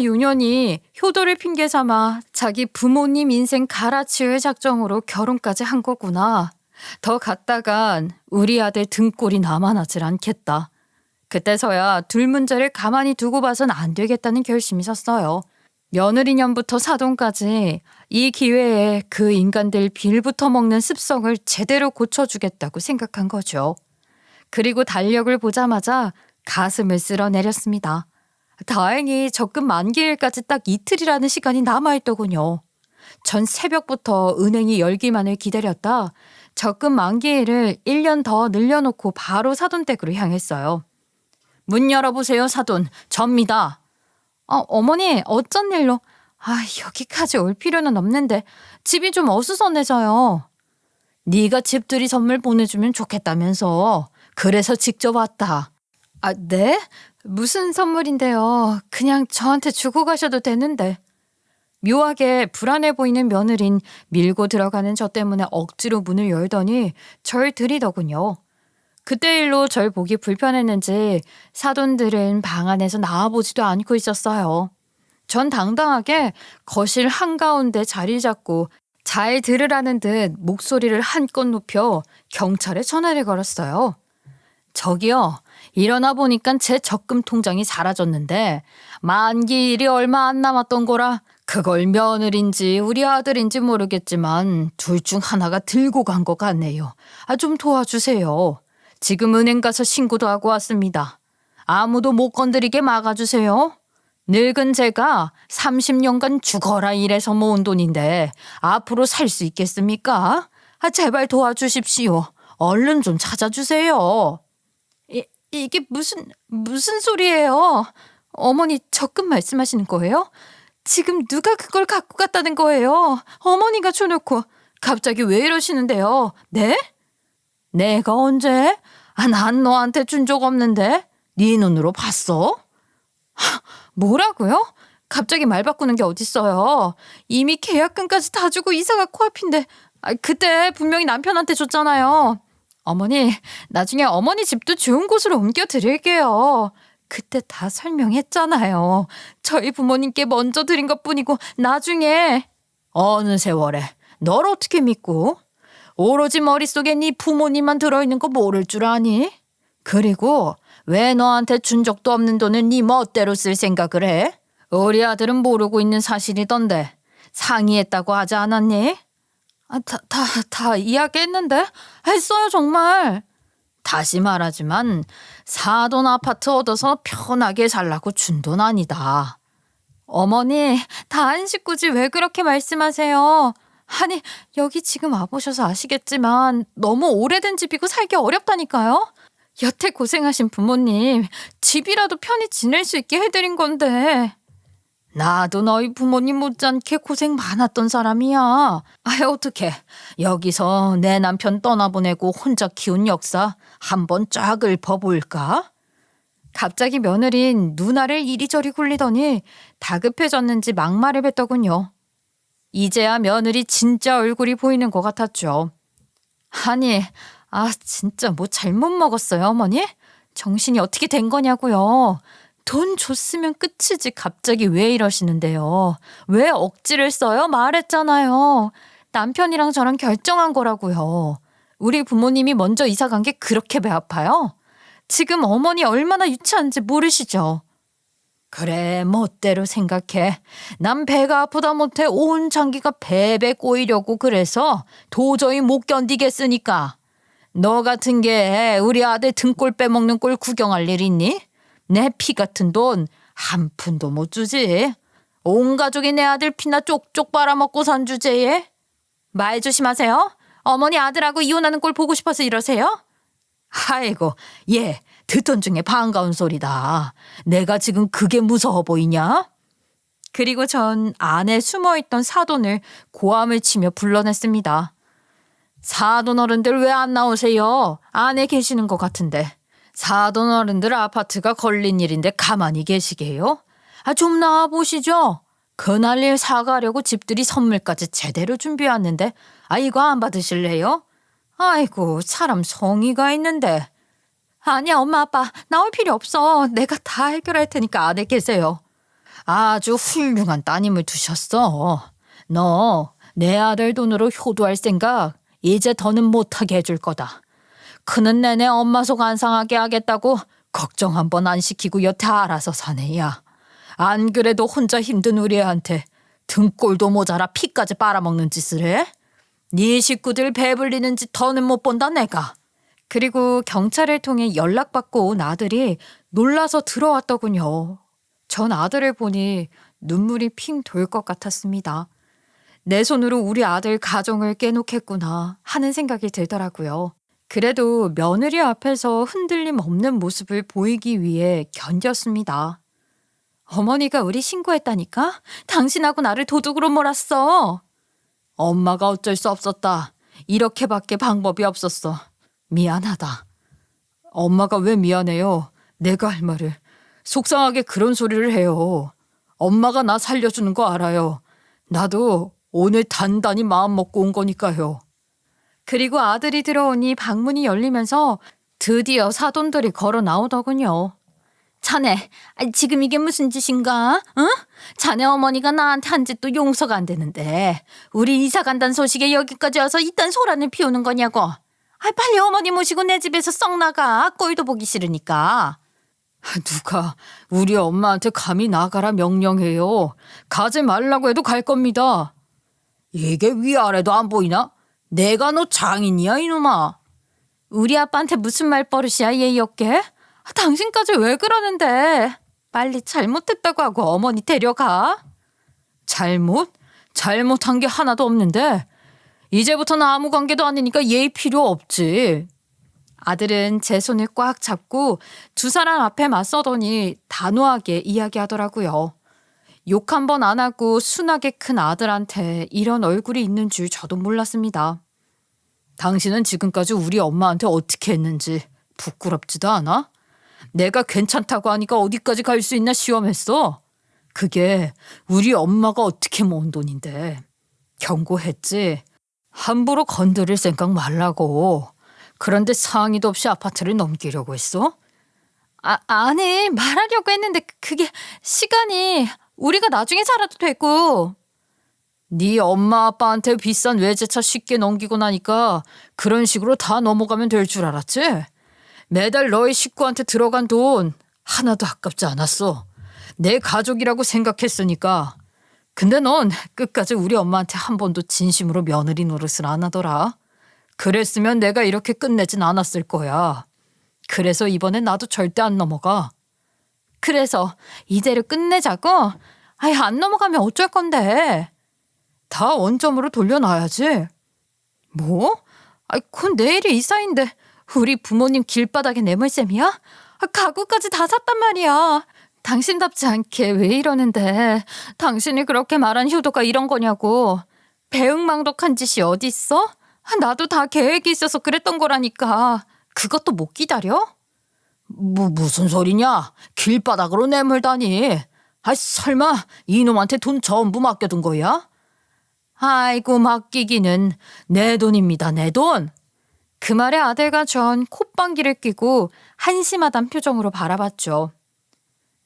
요년이 효도를 핑계 삼아 자기 부모님 인생 갈아치울 작정으로 결혼까지 한 거구나. 더 갔다간 우리 아들 등골이 남아나질 않겠다. 그때서야 둘 문제를 가만히 두고 봐선 안 되겠다는 결심이 섰어요. 며느리년부터 사돈까지 이 기회에 그 인간들 빌부터 먹는 습성을 제대로 고쳐주겠다고 생각한 거죠. 그리고 달력을 보자마자 가슴을 쓸어내렸습니다. 다행히 적금 만기일까지 딱 이틀이라는 시간이 남아있더군요. 전 새벽부터 은행이 열기만을 기다렸다 적금 만기일을 1년 더 늘려놓고 바로 사돈댁으로 향했어요. 문 열어보세요, 사돈. 접니다. 어머니, 어쩐 일로? 여기까지 올 필요는 없는데 집이 좀 어수선해서요. 네가 집들이 선물 보내주면 좋겠다면서. 그래서 직접 왔다. 네? 무슨 선물인데요? 그냥 저한테 주고 가셔도 되는데. 묘하게 불안해 보이는 며느린 밀고 들어가는 저 때문에 억지로 문을 열더니 절 들이더군요. 그때 일로 절 보기 불편했는지 사돈들은 방 안에서 나와보지도 않고 있었어요. 전 당당하게 거실 한가운데 자리 잡고 잘 들으라는 듯 목소리를 한껏 높여 경찰에 전화를 걸었어요. 저기요, 일어나 보니까 제 적금 통장이 사라졌는데 만기일이 얼마 안 남았던 거라 그걸 며느리인지 우리 아들인지 모르겠지만 둘 중 하나가 들고 간 것 같네요. 좀 도와주세요. 지금 은행 가서 신고도 하고 왔습니다. 아무도 못 건드리게 막아주세요. 늙은 제가 30년간 죽어라 일해서 모은 돈인데 앞으로 살 수 있겠습니까? 제발 도와주십시오. 얼른 좀 찾아주세요. 이게 무슨 소리예요? 어머니 적금 말씀하시는 거예요? 지금 누가 그걸 갖고 갔다는 거예요? 어머니가 줘놓고 갑자기 왜 이러시는데요? 네? 내가 언제? 난 너한테 준 적 없는데 네 눈으로 봤어? 뭐라고요? 갑자기 말 바꾸는 게 어딨어요. 이미 계약금까지 다 주고 이사가 코앞인데 그때 분명히 남편한테 줬잖아요. 어머니, 나중에 어머니 집도 좋은 곳으로 옮겨드릴게요. 그때 다 설명했잖아요. 저희 부모님께 먼저 드린 것뿐이고 나중에. 어느 세월에 널 어떻게 믿고? 오로지 머릿속에 네 부모님만 들어있는 거 모를 줄 아니? 그리고 왜 너한테 준 적도 없는 돈을 네 멋대로 쓸 생각을 해? 우리 아들은 모르고 있는 사실이던데 상의했다고 하지 않았니? 다 이야기했는데? 했어요 정말. 다시 말하지만 사돈 아파트 얻어서 편하게 살라고 준 돈 아니다. 어머니, 다 안 식구지 왜 그렇게 말씀하세요? 여기 지금 와보셔서 아시겠지만 너무 오래된 집이고 살기 어렵다니까요. 여태 고생하신 부모님 집이라도 편히 지낼 수 있게 해드린 건데. 나도 너희 부모님 못지않게 고생 많았던 사람이야. 어떡해. 여기서 내 남편 떠나보내고 혼자 키운 역사 한번 쫙 읊어볼까? 갑자기 며느린 누나를 이리저리 굴리더니 다급해졌는지 막말을 뱉더군요. 이제야 며느리 진짜 얼굴이 보이는 것 같았죠. 진짜 뭐 잘못 먹었어요, 어머니? 정신이 어떻게 된 거냐고요. 돈 줬으면 끝이지 갑자기 왜 이러시는데요. 왜 억지를 써요? 말했잖아요. 남편이랑 저랑 결정한 거라고요. 우리 부모님이 먼저 이사 간 게 그렇게 배 아파요? 지금 어머니 얼마나 유치한지 모르시죠? 그래, 멋대로 생각해. 난 배가 아프다 못해 온 장기가 배배 꼬이려고 그래서 도저히 못 견디겠으니까. 너 같은 게 우리 아들 등골 빼먹는 꼴 구경할 일 있니? 내 피 같은 돈 한 푼도 못 주지. 온 가족이 내 아들 피나 쪽쪽 빨아먹고 산 주제에. 말 조심하세요. 어머니 아들하고 이혼하는 꼴 보고 싶어서 이러세요? 아이고, 듣던 중에 반가운 소리다. 내가 지금 그게 무서워 보이냐? 그리고 전 안에 숨어있던 사돈을 고함을 치며 불러냈습니다. 사돈 어른들 왜 안 나오세요? 안에 계시는 것 같은데. 사돈 어른들 아파트가 걸린 일인데 가만히 계시게요? 좀 나와보시죠. 그날 일 사가려고 집들이 선물까지 제대로 준비해왔는데 이거 안 받으실래요? 아이고, 사람 성의가 있는데. 아니야, 엄마, 아빠. 나올 필요 없어. 내가 다 해결할 테니까 안에 계세요. 아주 훌륭한 따님을 두셨어. 너 내 아들 돈으로 효도할 생각 이제 더는 못하게 해줄 거다. 크는 내내 엄마 속 안 상하게 하겠다고 걱정 한 번 안 시키고 여태 알아서 사네야. 안 그래도 혼자 힘든 우리 애한테 등골도 모자라 피까지 빨아먹는 짓을 해? 네 식구들 배불리는 짓 더는 못 본다 내가. 그리고 경찰을 통해 연락받고 온 아들이 놀라서 들어왔더군요. 전 아들을 보니 눈물이 핑 돌 것 같았습니다. 내 손으로 우리 아들 가정을 깨놓겠구나 하는 생각이 들더라고요. 그래도 며느리 앞에서 흔들림 없는 모습을 보이기 위해 견뎠습니다. 어머니가 우리 신고했다니까? 당신하고 나를 도둑으로 몰았어. 엄마가 어쩔 수 없었다. 이렇게밖에 방법이 없었어. 미안하다. 엄마가 왜 미안해요? 내가 할 말을. 속상하게 그런 소리를 해요. 엄마가 나 살려주는 거 알아요. 나도 오늘 단단히 마음 먹고 온 거니까요. 그리고 아들이 들어오니 방문이 열리면서 드디어 사돈들이 걸어 나오더군요. 자네, 지금 이게 무슨 짓인가? 응? 자네 어머니가 나한테 한 짓도 용서가 안 되는데 우리 이사 간다는 소식에 여기까지 와서 이딴 소란을 피우는 거냐고. 빨리 어머니 모시고 내 집에서 썩 나가. 꼴도 보기 싫으니까. 누가 우리 엄마한테 감히 나가라 명령해요. 가지 말라고 해도 갈 겁니다. 이게 위아래도 안 보이나? 내가 너 장인이야 이놈아. 우리 아빠한테 무슨 말버릇이야 예의 없게? 당신까지 왜 그러는데? 빨리 잘못했다고 하고 어머니 데려가. 잘못한 게 하나도 없는데 이제부터는 아무 관계도 아니니까 예의 필요 없지. 아들은 제 손을 꽉 잡고 두 사람 앞에 맞서더니 단호하게 이야기하더라고요. 욕 한 번 안 하고 순하게 큰 아들한테 이런 얼굴이 있는 줄 저도 몰랐습니다. 당신은 지금까지 우리 엄마한테 어떻게 했는지 부끄럽지도 않아? 내가 괜찮다고 하니까 어디까지 갈 수 있나 시험했어. 그게 우리 엄마가 어떻게 모은 돈인데. 경고했지. 함부로 건드릴 생각 말라고. 그런데 상의도 없이 아파트를 넘기려고 했어? 아니 말하려고 했는데 그게 시간이 우리가 나중에 살아도 되고. 네 엄마 아빠한테 비싼 외제차 쉽게 넘기고 나니까 그런 식으로 다 넘어가면 될 줄 알았지? 매달 너희 식구한테 들어간 돈 하나도 아깝지 않았어. 내 가족이라고 생각했으니까. 근데 넌 끝까지 우리 엄마한테 한 번도 진심으로 며느리 노릇을 안 하더라. 그랬으면 내가 이렇게 끝내진 않았을 거야. 그래서 이번엔 나도 절대 안 넘어가. 그래서 이대로 끝내자고? 안 넘어가면 어쩔 건데. 다 원점으로 돌려놔야지. 뭐? 그건 내일이 이사인데 우리 부모님 길바닥에 내물셈이야? 가구까지 다 샀단 말이야. 당신답지 않게 왜 이러는데. 당신이 그렇게 말한 효도가 이런 거냐고. 배응망덕한 짓이 어딨어? 나도 다 계획이 있어서 그랬던 거라니까. 그것도 못 기다려? 무슨 소리냐? 길바닥으로 내물다니. 설마 이놈한테 돈 전부 맡겨둔 거야? 아이고, 맡기기는 내 돈입니다, 내 돈. 그 말에 아들과 전 콧방귀를 뀌고 한심하단 표정으로 바라봤죠.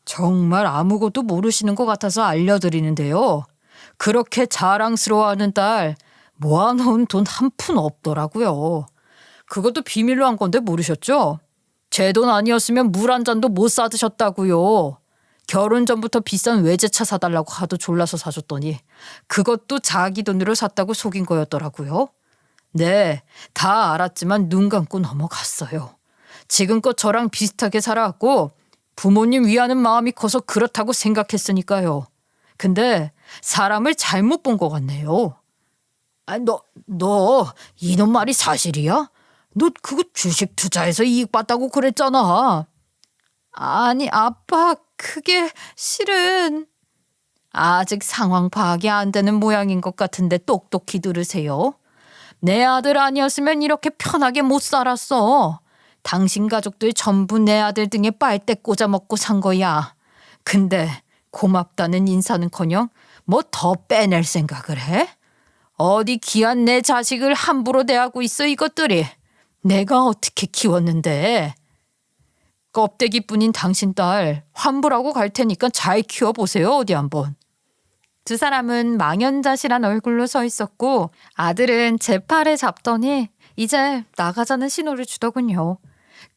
정말 아무것도 모르시는 것 같아서 알려드리는데요. 그렇게 자랑스러워하는 딸 모아놓은 돈 한 푼 없더라고요. 그것도 비밀로 한 건데 모르셨죠? 제 돈 아니었으면 물 한 잔도 못 사드셨다고요. 결혼 전부터 비싼 외제차 사달라고 하도 졸라서 사줬더니 그것도 자기 돈으로 샀다고 속인 거였더라고요. 네, 다 알았지만 눈 감고 넘어갔어요. 지금껏 저랑 비슷하게 살아왔고 부모님 위하는 마음이 커서 그렇다고 생각했으니까요. 근데 사람을 잘못 본 것 같네요. 너 이놈 말이 사실이야? 너 그거 주식 투자해서 이익 봤다고 그랬잖아. 아니 아빠, 그게 실은. 아직 상황 파악이 안 되는 모양인 것 같은데 똑똑히 들으세요. 내 아들 아니었으면 이렇게 편하게 못 살았어. 당신 가족들 전부 내 아들 등에 빨대 꽂아 먹고 산 거야. 근데 고맙다는 인사는커녕 뭐 더 빼낼 생각을 해? 어디 귀한 내 자식을 함부로 대하고 있어 이것들이. 내가 어떻게 키웠는데. 껍데기뿐인 당신 딸 환불하고 갈 테니까 잘 키워보세요 어디 한번. 두 사람은 망연자실한 얼굴로 서 있었고 아들은 제 팔을 잡더니 이제 나가자는 신호를 주더군요.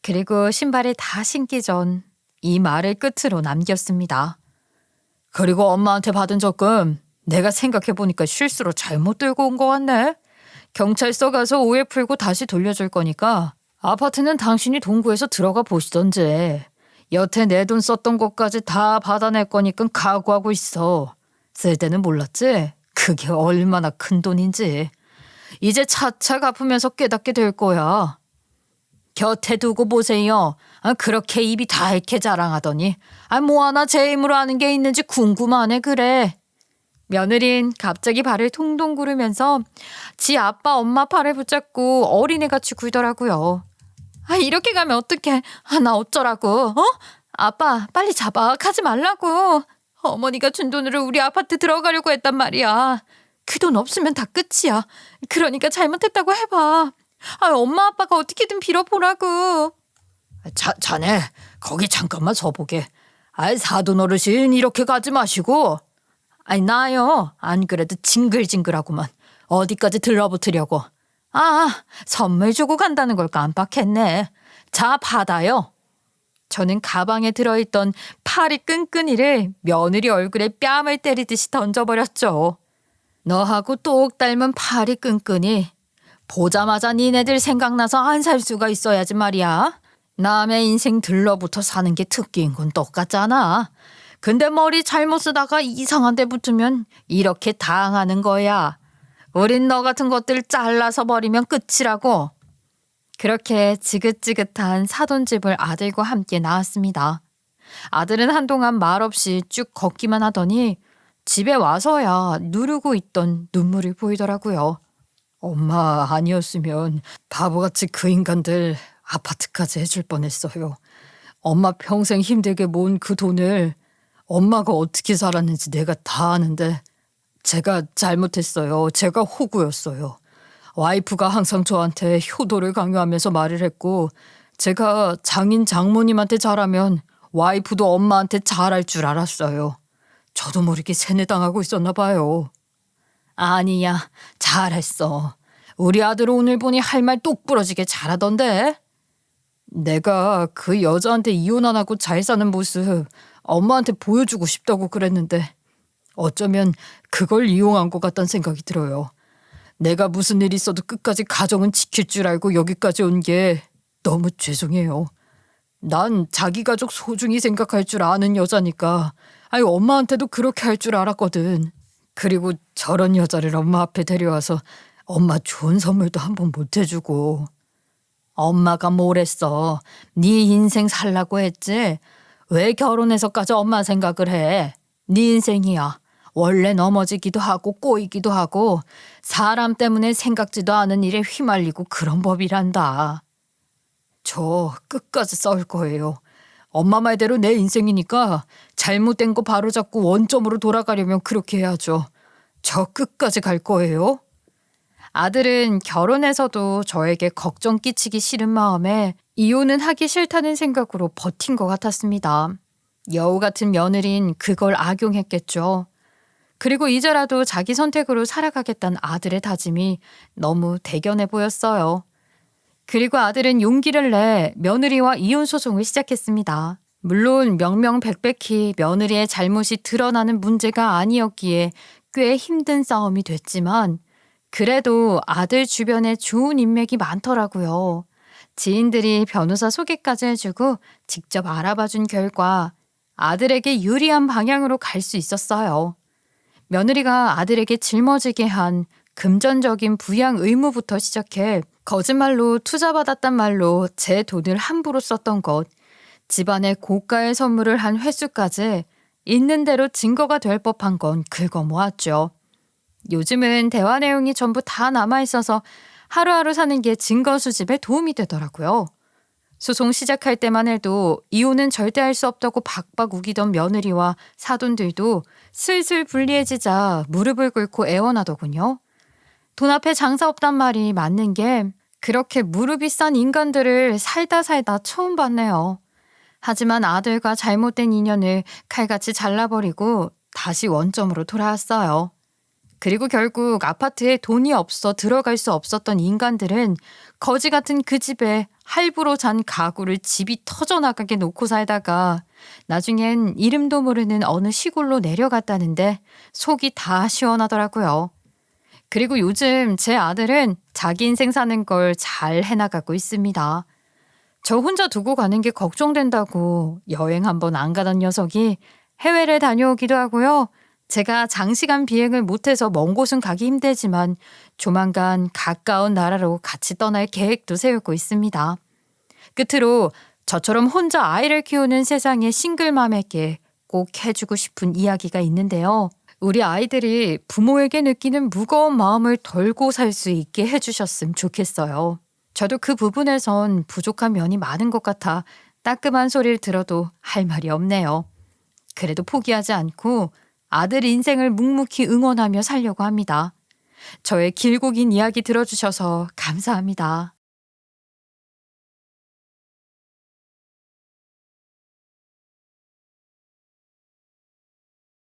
그리고 신발을 다 신기 전 이 말을 끝으로 남겼습니다. 그리고 엄마한테 받은 적금 내가 생각해보니까 실수로 잘못 들고 온 거 같네. 경찰서 가서 오해 풀고 다시 돌려줄 거니까 아파트는 당신이 동구해서 들어가 보시던지. 여태 내 돈 썼던 것까지 다 받아낼 거니까 각오하고 있어. 쓸 때는 몰랐지? 그게 얼마나 큰 돈인지. 이제 차차 갚으면서 깨닫게 될 거야. 곁에 두고 보세요. 그렇게 입이 다 이렇게 자랑하더니 뭐 하나 제 힘으로 하는 게 있는지 궁금하네 그래. 며느린 갑자기 발을 통동 구르면서 지 아빠 엄마 팔을 붙잡고 어린애같이 굴더라고요. 이렇게 가면 어떡해. 나 어쩌라고. 아빠 빨리 잡아. 가지 말라고. 어머니가 준 돈으로 우리 아파트 들어가려고 했단 말이야. 그 돈 없으면 다 끝이야. 그러니까 잘못했다고 해봐. 엄마 아빠가 어떻게든 빌어보라고. 자네 거기 잠깐만 서보게. 사돈 어르신 이렇게 가지 마시고. 나요. 안 그래도 징글징글하구만. 어디까지 들러붙으려고. 선물 주고 간다는 걸 깜빡했네. 자 받아요. 저는 가방에 들어있던 파리 끈끈이를 며느리 얼굴에 뺨을 때리듯이 던져버렸죠. 너하고 똑 닮은 파리 끈끈이. 보자마자 니네들 생각나서 안 살 수가 있어야지 말이야. 남의 인생 들러붙어 사는 게 특기인 건 똑같잖아. 근데 머리 잘못 쓰다가 이상한 데 붙으면 이렇게 당하는 거야. 우린 너 같은 것들 잘라서 버리면 끝이라고. 그렇게 지긋지긋한 사돈집을 아들과 함께 나왔습니다. 아들은 한동안 말없이 쭉 걷기만 하더니 집에 와서야 누르고 있던 눈물을 보이더라고요. 엄마 아니었으면 바보같이 그 인간들 아파트까지 해줄 뻔했어요. 엄마 평생 힘들게 모은 그 돈을 엄마가 어떻게 살았는지 내가 다 아는데 제가 잘못했어요. 제가 호구였어요. 와이프가 항상 저한테 효도를 강요하면서 말을 했고 제가 장인 장모님한테 잘하면 와이프도 엄마한테 잘할 줄 알았어요. 저도 모르게 세뇌당하고 있었나 봐요. 아니야, 잘했어. 우리 아들 오늘 보니 할 말 똑부러지게 잘하던데. 내가 그 여자한테 이혼 안 하고 잘 사는 모습 엄마한테 보여주고 싶다고 그랬는데 어쩌면 그걸 이용한 것 같다는 생각이 들어요. 내가 무슨 일 있어도 끝까지 가정은 지킬 줄 알고 여기까지 온 게 너무 죄송해요. 난 자기 가족 소중히 생각할 줄 아는 여자니까 엄마한테도 그렇게 할 줄 알았거든. 그리고 저런 여자를 엄마 앞에 데려와서 엄마 좋은 선물도 한 번 못 해주고. 엄마가 뭘 했어. 네 인생 살라고 했지. 왜 결혼해서까지 엄마 생각을 해. 네 인생이야. 원래 넘어지기도 하고 꼬이기도 하고 사람 때문에 생각지도 않은 일에 휘말리고 그런 법이란다. 저 끝까지 싸울 거예요. 엄마 말대로 내 인생이니까 잘못된 거 바로잡고 원점으로 돌아가려면 그렇게 해야죠. 저 끝까지 갈 거예요. 아들은 결혼해서도 저에게 걱정 끼치기 싫은 마음에 이혼은 하기 싫다는 생각으로 버틴 것 같았습니다. 여우 같은 며느린 그걸 악용했겠죠. 그리고 이제라도 자기 선택으로 살아가겠다는 아들의 다짐이 너무 대견해 보였어요. 그리고 아들은 용기를 내 며느리와 이혼 소송을 시작했습니다. 물론 명명백백히 며느리의 잘못이 드러나는 문제가 아니었기에 꽤 힘든 싸움이 됐지만 그래도 아들 주변에 좋은 인맥이 많더라고요. 지인들이 변호사 소개까지 해주고 직접 알아봐준 결과 아들에게 유리한 방향으로 갈 수 있었어요. 며느리가 아들에게 짊어지게 한 금전적인 부양 의무부터 시작해 거짓말로 투자받았단 말로 제 돈을 함부로 썼던 것, 집안에 고가의 선물을 한 횟수까지 있는 대로 증거가 될 법한 건 긁어 모았죠. 요즘은 대화 내용이 전부 다 남아있어서 하루하루 사는 게 증거 수집에 도움이 되더라고요. 소송 시작할 때만 해도 이혼은 절대 할 수 없다고 박박 우기던 며느리와 사돈들도 슬슬 불리해지자 무릎을 꿇고 애원하더군요. 돈 앞에 장사 없단 말이 맞는 게 그렇게 무릎이 싼 인간들을 살다 처음 봤네요. 하지만 아들과 잘못된 인연을 칼같이 잘라버리고 다시 원점으로 돌아왔어요. 그리고 결국 아파트에 돈이 없어 들어갈 수 없었던 인간들은 거지 같은 그 집에 할부로 잔 가구를 집이 터져나가게 놓고 살다가 나중엔 이름도 모르는 어느 시골로 내려갔다는데 속이 다 시원하더라고요. 그리고 요즘 제 아들은 자기 인생 사는 걸 잘 해나가고 있습니다. 저 혼자 두고 가는 게 걱정된다고 여행 한번 안 가던 녀석이 해외를 다녀오기도 하고요. 제가 장시간 비행을 못해서 먼 곳은 가기 힘들지만 조만간 가까운 나라로 같이 떠날 계획도 세우고 있습니다. 끝으로 저처럼 혼자 아이를 키우는 세상의 싱글맘에게 꼭 해주고 싶은 이야기가 있는데요. 우리 아이들이 부모에게 느끼는 무거운 마음을 덜고 살 수 있게 해주셨으면 좋겠어요. 저도 그 부분에선 부족한 면이 많은 것 같아 따끔한 소리를 들어도 할 말이 없네요. 그래도 포기하지 않고 아들 인생을 묵묵히 응원하며 살려고 합니다. 저의 길고 긴 이야기 들어주셔서 감사합니다.